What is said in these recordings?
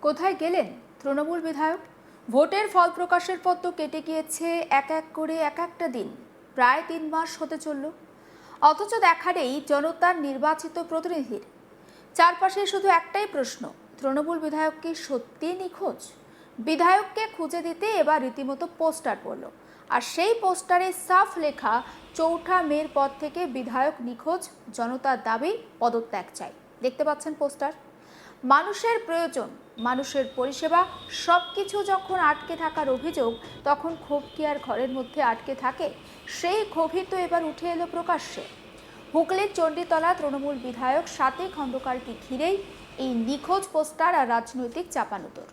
কোথায় গেলেন তৃণমূল বিধায়ক? ভোটের ফল প্রকাশের পর তো কেটে গিয়েছে এক এক করে এক একটা দিন, প্রায় 3 মাস হতে চলল। অথচ দেখা নেই জনতার নির্বাচিত প্রতিনিধির। চারপাশে শুধু একটাই প্রশ্ন, তৃণমূল বিধায়ক কি সত্যি নিখোঁজ? বিধায়ককে খুঁজে দিতে এবার রীতিমতো পোস্টার পড়ল, আর সেই পোস্টারে সাফ লেখা ৪ঠা মের পর থেকে বিধায়ক নিখোঁজ, জনতার দাবি পদত্যাগ চাই। দেখতে পাচ্ছেন পোস্টার। মানুষের প্রয়োজন, মানুষের পরিষেবা সবকিছু যখন আটকে থাকার অভিযোগ, তখন ক্ষোভ কি আর ঘরের মধ্যে আটকে থাকে? সেই ক্ষোভই তো এবার উঠে এলো প্রকাশ্যে। হুগলির চণ্ডীতলা তৃণমূল বিধায়ক স্বাতী খন্দকারকে ঘিরেই এই নিখোঁজ পোস্টার আর রাজনৈতিক চাপানুতোর।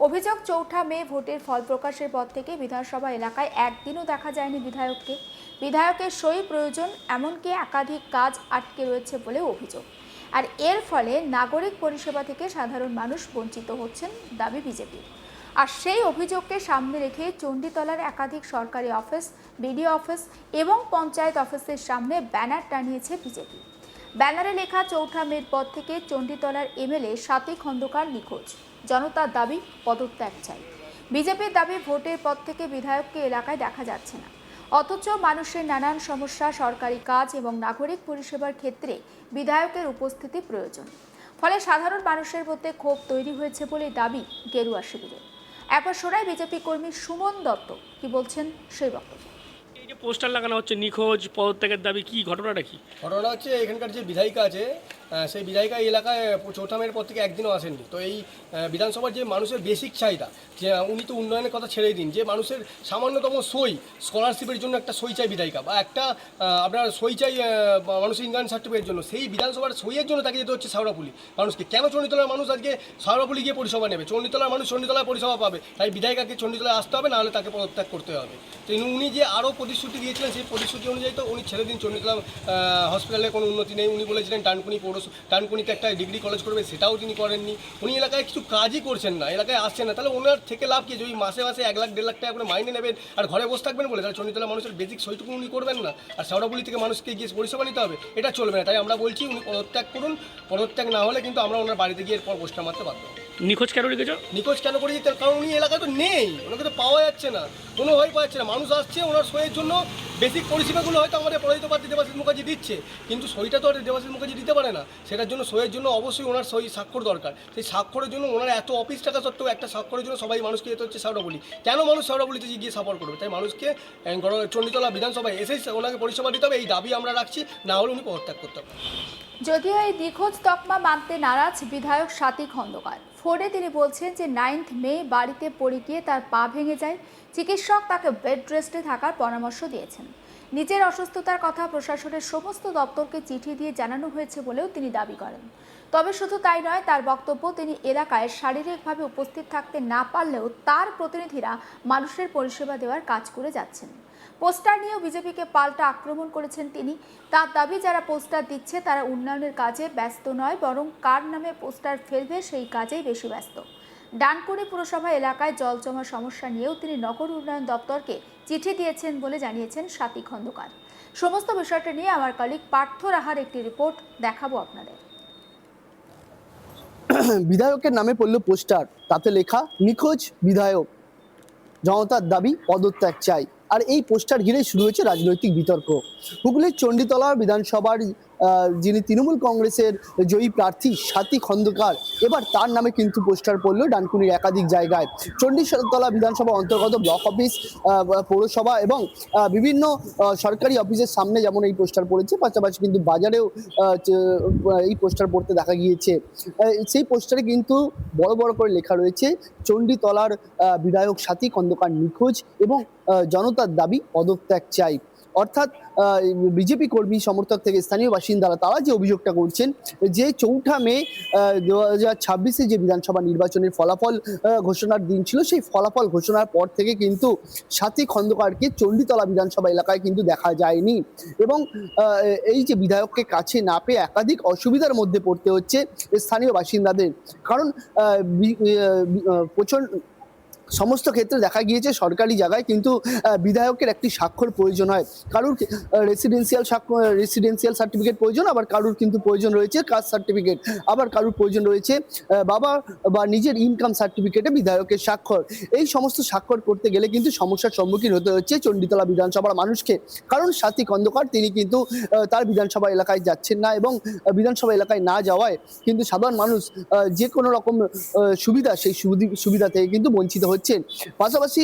অভিযোগ, ৪ঠা মে ভোটের ফল প্রকাশের পর থেকে বিধানসভা এলাকায় একদিনও দেখা যায়নি বিধায়ককে। বিধায়কের সই প্রয়োজন, এমনকি একাধিক কাজ আটকে রয়েছে বলেও অভিযোগ। আর এর ফলে নাগরিক পরিষেবা থেকে সাধারণ মানুষ বঞ্চিত হচ্ছেন দাবি বিজেপির। আর সেই অভিযোগকে সামনে রেখে চণ্ডীতলার একাধিক সরকারি অফিস, বিডিও অফিস এবং পঞ্চায়েত অফিসের সামনে ব্যানার টানিয়েছে বিজেপি। ব্যানারে লেখা ৪ঠা মের পর থেকে চণ্ডীতলার এমএলএ স্বাতী খন্দকার নিখোঁজ, জনতার দাবি পদত্যাগ চাই। বিজেপির দাবি, ভোটের পর থেকে বিধায়ককে এলাকায় দেখা যাচ্ছে না, অথচ মানুষের নানান সমস্যা, সরকারি কাজ এবং নাগরিক পরিষেবার ক্ষেত্রে বিধায়কের উপস্থিতি প্রয়োজন। ফলে সাধারণ মানুষের মধ্যে ক্ষোভ তৈরি হয়েছে বলে দাবি গেরুয়া শিবিরের। একবার শোনায় বিজেপি কর্মী সুমন দত্ত কি বলছেন সেই বক্তব্য। এই যে পোস্টার লাগানো হচ্ছে নিখোঁজ, পদত্যাগের দাবি, কি ঘটনাটা কি? ঘটনা হচ্ছে এখানকার যে বিধায়িকা আছে, সেই বিধায়িকা এই এলাকায় ৪ঠা মের পর থেকে একদিনও আসেননি। তো এই বিধানসভার যে মানুষের বেসিক চাহিদা, যে উনি তো উন্নয়নের কথা ছেড়েই দিন, যে মানুষের সামান্যতম সই, স্কলারশিপের জন্য একটা সই চাই বিধায়িকা, বা একটা আপনার সই চাই মানুষের ইনকাম সার্টিফিকেটের জন্য, সেই বিধানসভার সইয়ের জন্য তাকে যেতে হচ্ছে শেওড়াফুলি। মানুষকে কেন চণ্ডীতলার মানুষ আজকে শেওড়াফুলি গিয়ে পরিষেবা নেবে? চণ্ডীতলার মানুষ চণ্ডীতলায় পরিষেবা পাবে, তাই বিধায়িকাকে চণ্ডীতলায় আসতে হবে, নাহলে তাকে পদত্যাগ করতে হবে। তো উনি যে আরও প্রতিশ্রুতি দিয়েছিলেন, সেই প্রতিশ্রুতি অনুযায়ী তো উনি ছেড়ে দিন। চণ্ডীতলা হসপিটালে কোনো উন্নতি নেই। উনি বলেছিলেন ডানকুনিতে একটা ডিগ্রি কলেজ করবে, সেটাও তিনি করেননি। উনি এলাকায় কিছু কাজই করছেন না, এলাকায় আসছেন না। তাহলে ওনার থেকে লাভ কি? যদি মাসে মাসে 1 লাখ 1.5 লাখ টাকা করে মাইনে নেবেন আর ঘরে বসে থাকবেন বলে, তাহলে চণ্ডীতলা মানুষের বেসিক সইটুকু উনি করবেন না, আর শেওড়াফুলি থেকে মানুষকে গিয়ে পরিষেবা নিতে হবে? এটা চলবে না। তাই আমরা বলছি উনি পদত্যাগ করুন। পদত্যাগ না হলে কিন্তু আমরা ওনার বাড়িতে গিয়ে এরপর পোস্টার মারতে বাধ্য হবো। নিখোঁজ কেন রেখেছ? নিখোঁজ কেন করে দিতে? কারণ উনি এলাকায় তো নেই, ওনাকে তো পাওয়া যাচ্ছে না, কোনোভাবেই পাওয়া যাচ্ছে না। মানুষ আসছে ওনার সইয়ের জন্য, বেসিক পরিষেবাগুলো হয়তো আমাদের পরাজিত প্রার্থী দেবাশিস মুখার্জি দিচ্ছে, কিন্তু সইটা তো আর দেবাশিস মুখার্জি দিতে পারে না। সেটার জন্য সইয়ের জন্য অবশ্যই ওনার সই স্বাক্ষর দরকার। সেই স্বাক্ষরের জন্য ওনার এত অফিস টাকা সত্ত্বেও একটা স্বাক্ষরের জন্য সবাই মানুষকে যেতে হচ্ছে শেওড়াফুলি। কেন মানুষ শেওড়াফুলিতে গিয়ে সাপোর্ট করবে? তাই মানুষকে চণ্ডীতলা বিধানসভায় এসেই ওনাকে পরিষেবা দিতে হবে, এই দাবি আমরা রাখছি। না হলে উনি পদত্যাগ করতে হবে। যদিও এই নিখোঁজ তকমা মানতে নারাজ বিধায়ক স্বাতী খন্দকার। ফোনে তিনি বলছেন যে 9 মে বাড়িতে পড়ে গিয়ে তার পা ভেঙে যায়। চিকিৎসক তাকে বেড রেস্টে থাকার পরামর্শ দিয়েছেন। নিজের অসুস্থতার কথা প্রশাসনের সমস্ত দপ্তরকে চিঠি দিয়ে জানানো হয়েছে বলেও তিনি দাবি করেন। তবে শুধু তাই নয়, তার বক্তব্য, তিনি এলাকায় শারীরিকভাবে উপস্থিত থাকতে না পারলেও তার প্রতিনিধিরা মানুষের পরিষেবা দেওয়ার কাজ করে যাচ্ছেন। পোস্টার নিয়েও বিজেপিকে পাল্টা আক্রমণ করেছেন তিনি। তার দাবি, যারা পোস্টার দিচ্ছে তারা উন্নয়নের কাজে ব্যস্ত নয়, বরং কার নামে পোস্টার ফেলবে সেই কাজেই বেশি ব্যস্ত। ডানকুনি পুরসভা এলাকায় জল জমা সমস্যা নিয়েও তিনি নগর উন্নয়ন দপ্তরকে চিঠি দিয়েছেন বলে জানিয়েছেন স্বাতী খন্দকার। সমস্ত বিষয়টা নিয়ে আমার কলিগ পার্থ রাহার একটি রিপোর্ট দেখাবো আপনাদের। বিধায়কের নামে পড়ল পোস্টার, তাতে লেখা নিখোঁজ বিধায়ক, জনতার দাবি পদত্যাগ চাই। আর এই পোস্টার ঘিরে শুরু হয়েছে রাজনৈতিক বিতর্ক। হুগলির চণ্ডীতলা বিধানসভার যিনি তৃণমূল কংগ্রেসের জয়ী প্রার্থী স্বাতী খন্দকার, এবার তার নামে কিন্তু পোস্টার পড়লো ডানকুনির একাধিক জায়গায়। চণ্ডীতলা বিধানসভা অন্তর্গত ব্লক অফিস, পৌরসভা এবং বিভিন্ন সরকারি অফিসের সামনে যেমন এই পোস্টার পড়েছে, পাশাপাশি কিন্তু বাজারেও এই পোস্টার পড়তে দেখা গিয়েছে। সেই পোস্টারে কিন্তু বড় বড় করে লেখা রয়েছে চণ্ডীতলার বিধায়ক স্বাতী খন্দকার নিখোঁজ এবং জনতার দাবি পদত্যাগ চাই। অর্থাৎ বিজেপি কর্মী সমর্থক থেকে স্থানীয় বাসিন্দারা তারা যে অভিযোগটা করছেন, যে ৪ঠা মে 2026-এ যে বিধানসভা নির্বাচনের ফলাফল ঘোষণার দিন ছিল, সেই ফলাফল ঘোষণার পর থেকে কিন্তু স্বাতী খন্দকারকে চণ্ডীতলা বিধানসভা এলাকায় কিন্তু দেখা যায়নি এবং এই যে বিধায়ককে কাছে না পেয়ে একাধিক অসুবিধার মধ্যে পড়তে হচ্ছে স্থানীয় বাসিন্দাদের। কারণ প্রচন্ড সমস্ত ক্ষেত্রে দেখা গিয়েছে সরকারি জায়গায় কিন্তু বিধায়কের একটি স্বাক্ষর প্রয়োজন হয়। কারুর রেসিডেন্সিয়াল সার্টিফিকেট প্রয়োজন, আবার কারুর কিন্তু প্রয়োজন রয়েছে কাস্ট সার্টিফিকেট, আবার কারুর প্রয়োজন রয়েছে বাবা বা নিজের ইনকাম সার্টিফিকেটে বিধায়কের স্বাক্ষর। এই সমস্ত স্বাক্ষর করতে গেলে কিন্তু সমস্যার সম্মুখীন হতে হচ্ছে চণ্ডীতলা বিধানসভার মানুষকে। কারণ সাথী খন্দকার তিনি কিন্তু তার বিধানসভা এলাকায় যাচ্ছেন না, এবং বিধানসভা এলাকায় না যাওয়ায় কিন্তু সাধারণ মানুষ যে কোনো রকম সুবিধা, সেই সুবিধা থেকে কিন্তু বঞ্চিত হচ্ছেন। পাশাপাশি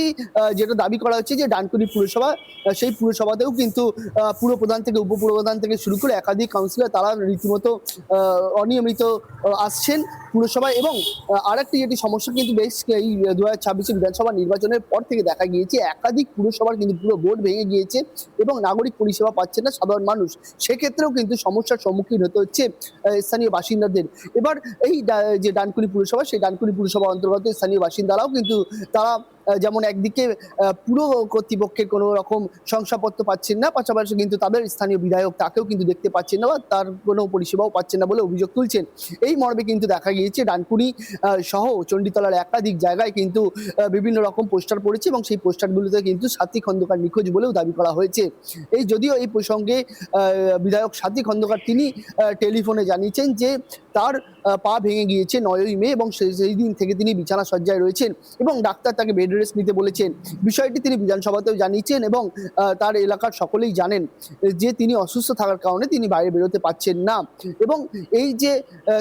যেটা দাবি করা হচ্ছে যে ডানকুনি পুরসভা, সেই পুরসভাতেও কিন্তু পুরপ্রধান থেকে উপপুরপ্রধান থেকে শুরু করে একাধিক কাউন্সিলর তারা রীতিমতো অনিয়মিত আসছেন পুরসভায়। এবং আরেকটি যেটি সমস্যা কিন্তু বেশ এই 2026 বিধানসভা নির্বাচনের পর থেকে দেখা গিয়েছে, একাধিক পুরসভার কিন্তু পুরো বোর্ড ভেঙে গিয়েছে এবং নাগরিক পরিষেবা পাচ্ছেন না সাধারণ মানুষ। সেক্ষেত্রেও কিন্তু সমস্যার সম্মুখীন হতে হচ্ছে স্থানীয় বাসিন্দাদের। এবার এই যে ডানকুনি পুরসভা, সেই ডানকুনি পুরসভা অন্তর্গত স্থানীয় বাসিন্দারাও কিন্তু তারা যেমন একদিকে পুরো কর্তৃপক্ষের কোনো রকম শংসাপত্র পাচ্ছেন না, পাশাপাশি কিন্তু তাদের স্থানীয় বিধায়ক তাকেও কিন্তু দেখতে পাচ্ছেন না বা তার কোনো পরিষেবাও পাচ্ছেন না বলে অভিযোগ তুলছেন। এই মর্মে কিন্তু দেখা গিয়েছে ডানকুনি সহ চণ্ডীতলার একাধিক জায়গায় কিন্তু বিভিন্ন রকম পোস্টার পড়েছে, এবং সেই পোস্টারগুলোতে কিন্তু সাথী খন্দকার নিখোঁজ বলেও দাবি করা হয়েছে। যদিও এই প্রসঙ্গে বিধায়ক সাথী খন্দকার তিনি টেলিফোনে জানিয়েছেন যে তার পা ভেঙে গিয়েছে 9ই মে, এবং সেই দিন থেকে তিনি বিছানা সজ্জায় রয়েছেন এবং ডাক্তার তাকে বেড রেস্ট নিতে বলেছেন। বিষয়টি তিনি বিধানসভাতেও জানিয়েছেন, এবং তার এলাকার সকলেই জানেন যে তিনি অসুস্থ থাকার কারণে তিনি বাইরে বেরোতে পারছেন না। এবং এই যে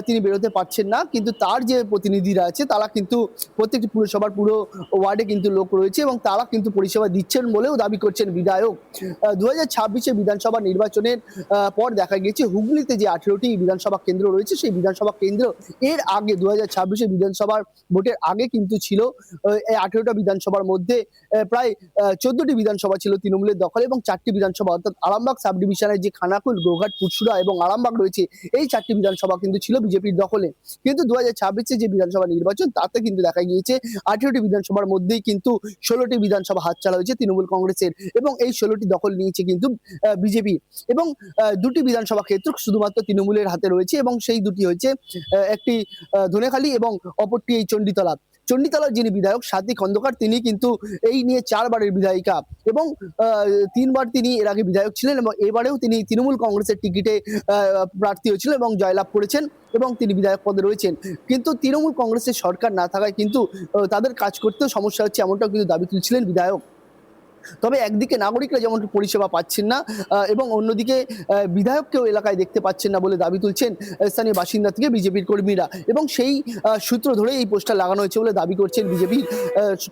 তিনি বেরোতে পারছেন না, কিন্তু তার যে প্রতিনিধিরা আছে তারা কিন্তু প্রত্যেকটি পুরসভার পুরো ওয়ার্ডে কিন্তু লোক রয়েছে এবং তারা কিন্তু পরিষেবা দিচ্ছেন বলেও দাবি করছেন বিধায়ক। 2026 বিধানসভা নির্বাচনের পর দেখা গিয়েছে হুগলিতে যে 18টি বিধানসভা কেন্দ্র রয়েছে, সেই বিধানসভা কেন্দ্র এর আগে 2026 বিধানসভার ভোটের আগে কিন্তু ছিল এই 18টা বিধানসভার মধ্যে প্রায় 14টি বিধানসভা ছিল তৃণমূলের দখলে, এবং 4টি বিধানসভা অর্থাৎ আরামবাগ সাব ডিভিশনের যে খানাকুল, গোঘাট, পুরসুরা এবং আরামবাগ রয়েছে, এই 4টি বিধানসভা কিন্তু ছিল বিজেপির দখলে। কিন্তু 2026 যে বিধানসভা নির্বাচন, তাতে কিন্তু দেখা গিয়েছে 18টি বিধানসভার মধ্যেই কিন্তু 16টি বিধানসভা হাতছাড়া হয়েছে তৃণমূল কংগ্রেসের, এবং এই 16টি দখল নিয়েছে কিন্তু বিজেপি। এবং 2টি বিধানসভা ক্ষেত্র শুধুমাত্র তৃণমূলের হাতে রয়েছে, এবং সেই দুটি হয়েছে একটি ধনেখালি এবং অপরটি এই চণ্ডীতলার যিনি বিধায়ক সাথী খন্দকার, তিনি কিন্তু এই নিয়ে 4 বারের বিধায়িকা, এবং 3 বার তিনি এর আগে বিধায়ক ছিলেন, এবং এবারেও তিনি তৃণমূল কংগ্রেসের টিকিটে প্রার্থী হয়েছিলেন এবং জয়লাভ করেছেন, এবং তিনি বিধায়ক পদে রয়েছেন। কিন্তু তৃণমূল কংগ্রেসের সরকার না থাকায় কিন্তু তাদের কাজ করতেও সমস্যা হচ্ছে, এমনটাও কিন্তু দাবি তুলছিলেন বিধায়ক। তবে একদিকে নাগরিকরা যেমন পরিষেবা পাচ্ছেন না, এবং অন্যদিকে বিধায়ককেও এলাকায় দেখতে পাচ্ছেন না বলে দাবি তুলছেন স্থানীয় বাসিন্দা থেকে বিজেপির কর্মীরা, এবং সেই সূত্র ধরে এই পোস্টার লাগানো হয়েছে বলে দাবি করছেন বিজেপির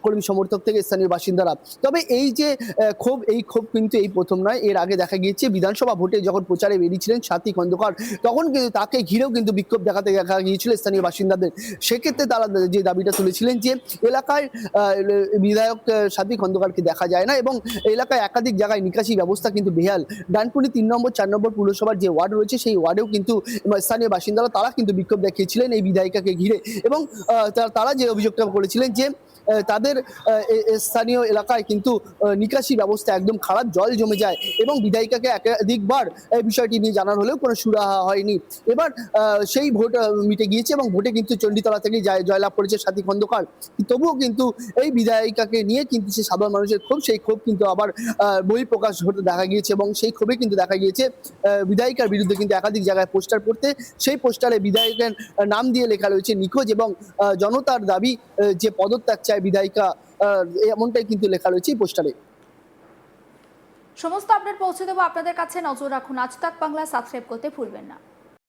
কর্মী সমর্থক থেকে স্থানীয় বাসিন্দারা। তবে এই যে ক্ষোভ কিন্তু এই প্রথম নয়। এর আগে দেখা গিয়েছে বিধানসভা ভোটে যখন প্রচারে বেরিয়েছিলেন সাথী খন্দকার, তখন কিন্তু তাকে ঘিরেও কিন্তু বিক্ষোভ দেখাতে দেখা গিয়েছিল স্থানীয় বাসিন্দাদের। সেক্ষেত্রে তারা যে দাবিটা তুলেছিলেন যে এলাকায় বিধায়ক সাথী খন্দকারকে দেখা যায় না, এবং এলাকায় একাধিক জায়গায় নিকাশি ব্যবস্থা কিন্তু বেহাল। ডানকুনি 3 নম্বর 4 নম্বর পুরসভার যে ওয়ার্ড রয়েছে, সেই ওয়ার্ডেও কিন্তু স্থানীয় বাসিন্দারা তারা কিন্তু বিক্ষোভ দেখিয়েছিলেন এই বিধায়িকাকে ঘিরে, এবং তারা যে অভিযোগটা করেছিলেন যে তাদের স্থানীয় এলাকায় কিন্তু নিকাশি ব্যবস্থা একদম খারাপ, জল জমে যায়, এবং বিধায়িকাকে একাধিকবার এই বিষয়টি নিয়ে জানানো হলেও কোনো সুরাহা হয়নি। এবার সেই ভোট মিটে গিয়েছে, এবং ভোটে কিন্তু চণ্ডীতলা থেকেই জয়লাভ করেছে সাথী খন্দকার। তবুও কিন্তু এই বিধায়িকাকে নিয়ে কিন্তু সে সাধারণ মানুষের ক্ষোভ, সেই ক্ষোভ কিন্তু আবার বহিঃপ্রকাশ হতে দেখা গিয়েছে, এবং সেই ক্ষোভে কিন্তু দেখা গিয়েছে বিধায়িকার বিরুদ্ধে কিন্তু একাধিক জায়গায় পোস্টার পড়তে। সেই পোস্টারে বিধায়কের নাম দিয়ে লেখা রয়েছে নিখোঁজ, এবং জনতার দাবি যে পদত্যাগ চায় বিধায়িকা, এমনটাই কিন্তু লেখা রয়েছে এই পোস্টারে। সমস্ত আপডেট পৌঁছে দেবো আপনাদের কাছে, নজর রাখুন আজ তাক বাংলা, সাবস্ক্রাইব করতে ভুলবেন না।